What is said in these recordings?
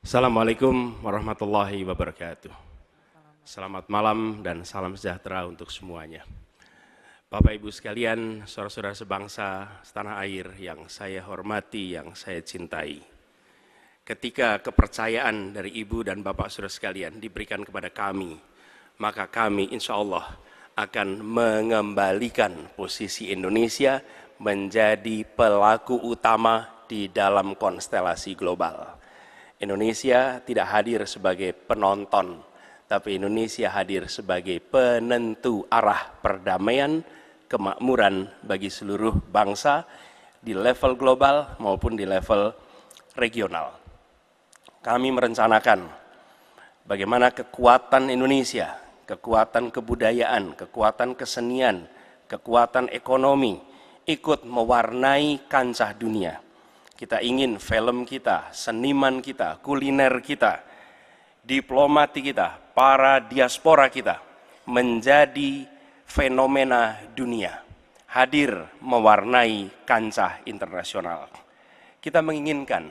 Assalamualaikum warahmatullahi wabarakatuh. Selamat malam dan salam sejahtera untuk semuanya. Bapak Ibu sekalian, saudara-saudara sebangsa setanah air yang saya hormati, yang saya cintai. Ketika kepercayaan dari Ibu dan Bapak saudara sekalian diberikan kepada kami, maka kami insya Allah akan mengembalikan posisi Indonesia menjadi pelaku utama di dalam konstelasi global. Indonesia tidak hadir sebagai penonton, tapi Indonesia hadir sebagai penentu arah perdamaian, kemakmuran bagi seluruh bangsa di level global maupun di level regional. Kami merencanakan bagaimana kekuatan Indonesia, kekuatan kebudayaan, kekuatan kesenian, kekuatan ekonomi ikut mewarnai kancah dunia. Kita ingin film kita, seniman kita, kuliner kita, diplomati kita, para diaspora kita menjadi fenomena dunia, hadir mewarnai kancah internasional. Kita menginginkan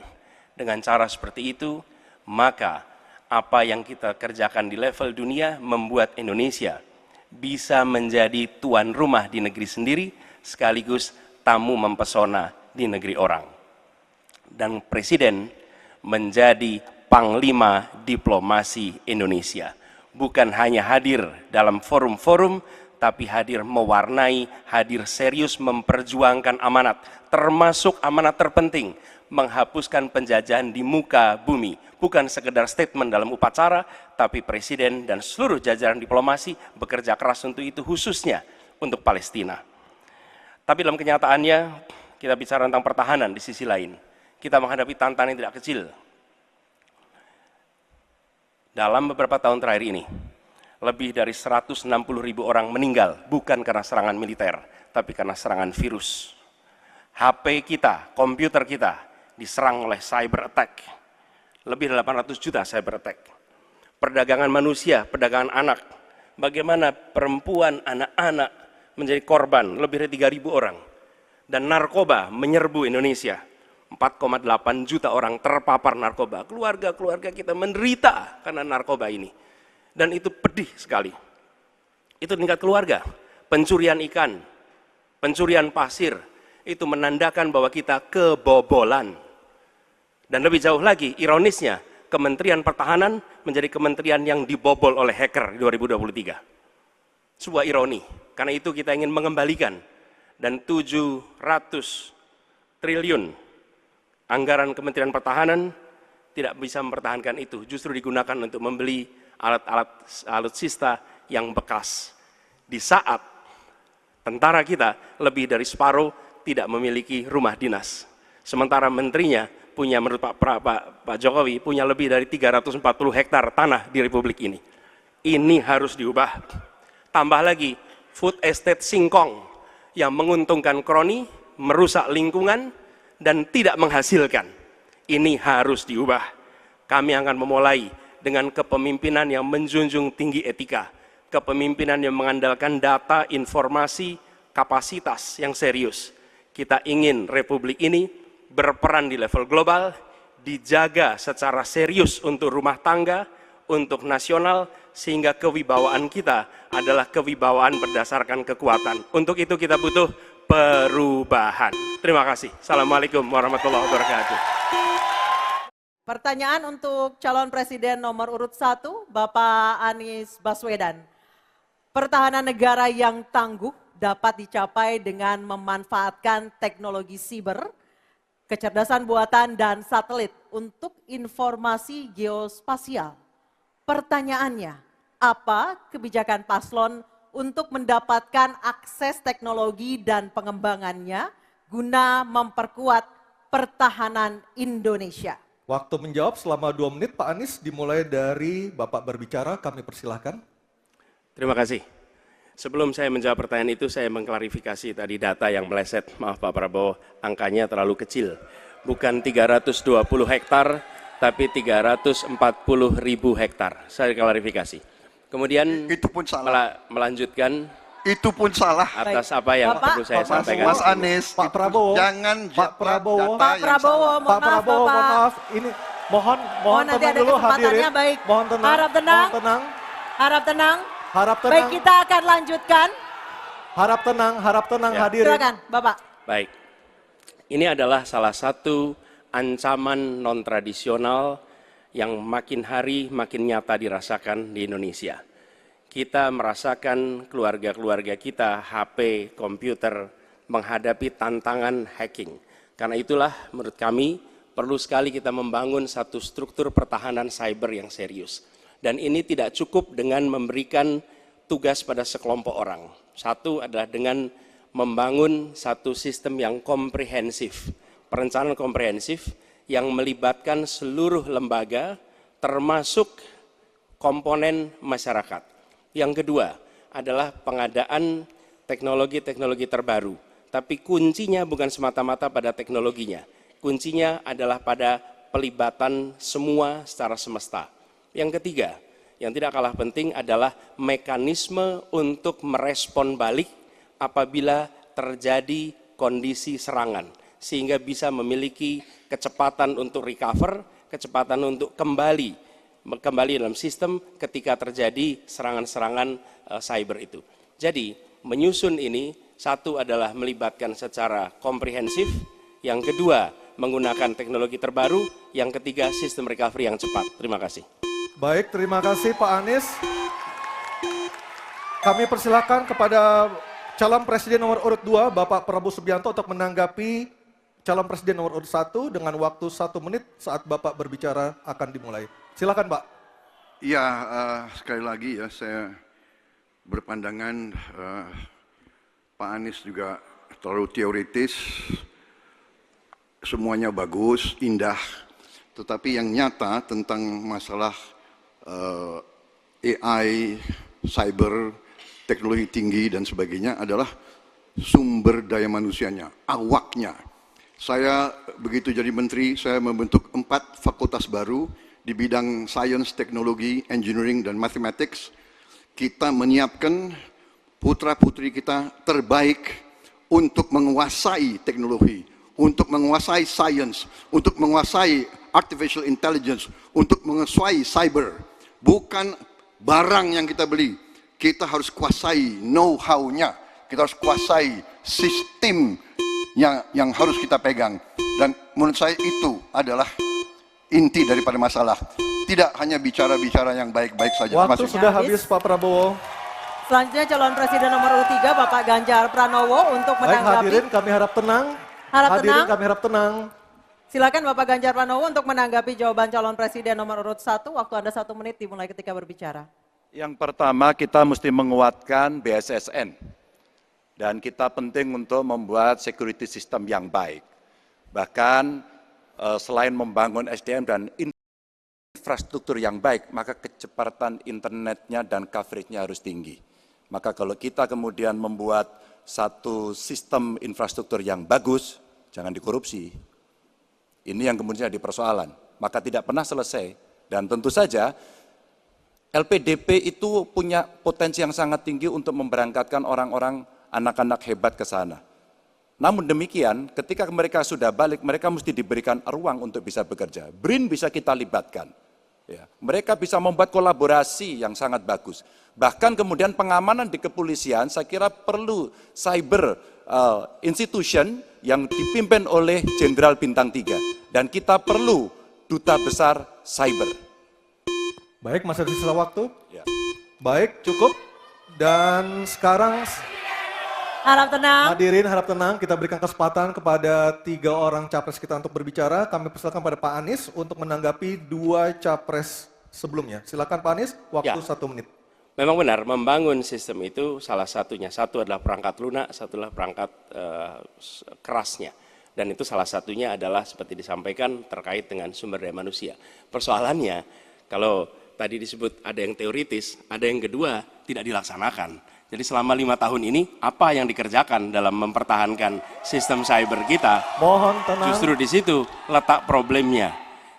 dengan cara seperti itu, maka apa yang kita kerjakan di level dunia membuat Indonesia bisa menjadi tuan rumah di negeri sendiri, sekaligus tamu mempesona di negeri orang. Dan Presiden menjadi panglima diplomasi Indonesia. Bukan hanya hadir dalam forum-forum, tapi hadir mewarnai, hadir serius memperjuangkan amanat, termasuk amanat terpenting, menghapuskan penjajahan di muka bumi. Bukan sekedar statement dalam upacara, tapi Presiden dan seluruh jajaran diplomasi bekerja keras untuk itu, khususnya untuk Palestina. Tapi dalam kenyataannya, kita bicara tentang pertahanan di sisi lain. Kita menghadapi tantangan yang tidak kecil. Dalam beberapa tahun terakhir ini, lebih dari 160.000 orang meninggal, bukan karena serangan militer, tapi karena serangan virus. HP kita, komputer kita, diserang oleh cyber attack. Lebih dari 800 juta cyber attack. Perdagangan manusia, perdagangan anak. Bagaimana perempuan, anak-anak menjadi korban, lebih dari 3.000 orang. Dan narkoba menyerbu Indonesia. 4,8 juta orang terpapar narkoba. Keluarga-keluarga kita menderita karena narkoba ini. Dan itu pedih sekali. Itu tingkat keluarga. Pencurian ikan, pencurian pasir, itu menandakan bahwa kita kebobolan. Dan lebih jauh lagi, ironisnya, Kementerian Pertahanan menjadi kementerian yang dibobol oleh hacker di 2023. Sebuah ironi. Karena itu kita ingin mengembalikan. Dan 700 triliun anggaran Kementerian Pertahanan tidak bisa mempertahankan itu, justru digunakan untuk membeli alat-alat alutsista yang bekas. Di saat tentara kita lebih dari separuh tidak memiliki rumah dinas. Sementara menterinya punya, menurut Pak Jokowi, punya lebih dari 340 hektar tanah di Republik ini. Ini harus diubah. Tambah lagi, food estate singkong yang menguntungkan kroni, merusak lingkungan, dan tidak menghasilkan. Ini harus diubah. Kami akan memulai dengan kepemimpinan yang menjunjung tinggi etika, kepemimpinan yang mengandalkan data, informasi, kapasitas yang serius. Kita ingin Republik ini berperan di level global, dijaga secara serius untuk rumah tangga, untuk nasional, sehingga kewibawaan kita adalah kewibawaan berdasarkan kekuatan. Untuk itu kita butuh perubahan. Terima kasih. Assalamualaikum warahmatullahi wabarakatuh. Pertanyaan untuk calon presiden nomor urut 1, Bapak Anies Baswedan. Pertahanan negara yang tangguh dapat dicapai dengan memanfaatkan teknologi siber, kecerdasan buatan, dan satelit untuk informasi geospasial. Pertanyaannya, apa kebijakan paslon untuk mendapatkan akses teknologi dan pengembangannya guna memperkuat pertahanan Indonesia? Waktu menjawab selama 2 menit, Pak Anies, dimulai dari Bapak berbicara, kami persilahkan. Terima kasih. Sebelum saya menjawab pertanyaan itu, saya mengklarifikasi tadi data yang meleset. Maaf Pak Prabowo, angkanya terlalu kecil. Bukan 320 hektar, tapi 340.000 hektar. Saya klarifikasi. Kemudian itu pun salah. Melanjutkan. Itu pun salah. Atas apa yang perlu saya sampaikan. Mas Anies, Pak Prabowo, jangan Pak Prabowo, data Pak Prabowo, Pak Prabowo, mohon maaf, ini Mohon nanti tenang ada dulu kesempatannya, hadirin. baik. Mohon tenang. Harap tenang. Mohon tenang. Harap tenang. Harap tenang. Baik, kita akan lanjutkan. Harap tenang Ya. hadirin. Silakan, Bapak. Baik, ini adalah salah satu ancaman non-tradisional yang makin hari makin nyata dirasakan di Indonesia. Kita merasakan keluarga-keluarga kita, HP, komputer, menghadapi tantangan hacking. Karena itulah menurut kami perlu sekali kita membangun satu struktur pertahanan cyber yang serius. Dan ini tidak cukup dengan memberikan tugas pada sekelompok orang. Satu adalah dengan membangun satu sistem yang komprehensif, perencanaan komprehensif yang melibatkan seluruh lembaga termasuk komponen masyarakat. Yang kedua adalah pengadaan teknologi-teknologi terbaru, tapi kuncinya bukan semata-mata pada teknologinya, kuncinya adalah pada pelibatan semua secara semesta. Yang ketiga, yang tidak kalah penting adalah mekanisme untuk merespon balik apabila terjadi kondisi serangan, sehingga bisa memiliki kecepatan untuk recover, kecepatan untuk kembali dalam sistem ketika terjadi serangan-serangan cyber itu. Jadi menyusun ini, satu adalah melibatkan secara komprehensif, yang kedua menggunakan teknologi terbaru, yang ketiga sistem recovery yang cepat. Terima kasih. Baik, terima kasih Pak Anies. Kami persilakan kepada calon presiden nomor urut 2, Bapak Prabowo Subianto untuk menanggapi calon presiden nomor urut 1 dengan waktu 1 menit saat Bapak berbicara akan dimulai. Silakan Pak. Ya, sekali lagi ya saya berpandangan Pak Anies juga terlalu teoritis, semuanya bagus, indah, tetapi yang nyata tentang masalah AI, cyber, teknologi tinggi dan sebagainya adalah sumber daya manusianya, awaknya. Saya begitu jadi menteri, saya membentuk 4 fakultas baru di bidang sains, teknologi, engineering, dan mathematics. Kita menyiapkan putra-putri kita terbaik untuk menguasai teknologi, untuk menguasai sains, untuk menguasai artificial intelligence, untuk menguasai cyber. Bukan barang yang kita beli, kita harus kuasai know-how-nya, kita harus kuasai sistem yang harus kita pegang. Dan menurut saya itu adalah inti daripada masalah. Tidak hanya bicara-bicara yang baik-baik saja. Waktu sudah habis Pak Prabowo. Selanjutnya calon presiden nomor urut 3 Bapak Ganjar Pranowo untuk Baik menanggapi. hadirin kami harap tenang. Hadirin kami harap tenang. Silakan Bapak Ganjar Pranowo untuk menanggapi jawaban calon presiden nomor urut 1. Waktu Anda 1 menit dimulai ketika berbicara. Yang pertama kita mesti menguatkan BSSN. Dan kita penting untuk membuat security system yang baik. Bahkan selain membangun SDM dan infrastruktur yang baik, maka kecepatan internetnya dan coveragenya harus tinggi. Maka kalau kita kemudian membuat satu sistem infrastruktur yang bagus, jangan dikorupsi. Ini yang kemudian jadi persoalan. Maka tidak pernah selesai. Dan tentu saja LPDP itu punya potensi yang sangat tinggi untuk memberangkatkan orang-orang, anak-anak hebat ke sana. Namun demikian, ketika mereka sudah balik, mereka mesti diberikan ruang untuk bisa bekerja. BRIN bisa kita libatkan. Ya, mereka bisa membuat kolaborasi yang sangat bagus. Bahkan kemudian pengamanan di kepolisian, saya kira perlu cyber institution yang dipimpin oleh Jenderal Bintang 3. Dan kita perlu duta besar cyber. Baik, masih ada sisa waktu. Ya. Baik, cukup. Dan sekarang Harap tenang. hadirin harap tenang, kita berikan kesempatan kepada 3 orang capres kita untuk berbicara. Kami persilakan pada Pak Anies untuk menanggapi 2 capres sebelumnya. Silakan Pak Anies, waktu 1 menit. Memang benar, membangun sistem itu salah satunya. Satu adalah perangkat lunak, satu adalah perangkat kerasnya. Dan itu salah satunya adalah seperti disampaikan terkait dengan sumber daya manusia. Persoalannya, kalau tadi disebut ada yang teoritis, ada yang kedua tidak dilaksanakan. Jadi selama 5 tahun ini, apa yang dikerjakan dalam mempertahankan sistem cyber kita? Mohon tenang. Justru di situ letak problemnya.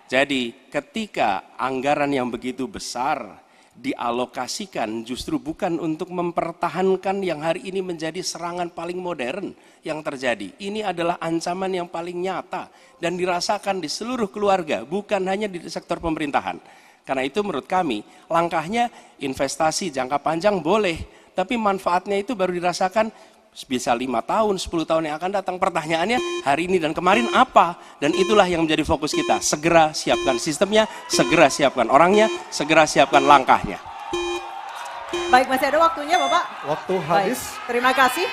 Jadi ketika anggaran yang begitu besar dialokasikan justru bukan untuk mempertahankan yang hari ini menjadi serangan paling modern yang terjadi. Ini adalah ancaman yang paling nyata dan dirasakan di seluruh keluarga, bukan hanya di sektor pemerintahan. Karena itu menurut kami, langkahnya investasi jangka panjang boleh, tapi manfaatnya itu baru dirasakan bisa 5 tahun, 10 tahun yang akan datang. Pertanyaannya hari ini dan kemarin apa? Dan itulah yang menjadi fokus kita. Segera siapkan sistemnya, segera siapkan orangnya, segera siapkan langkahnya. Baik, masih ada waktunya Bapak. Waktu Baik, habis. terima kasih.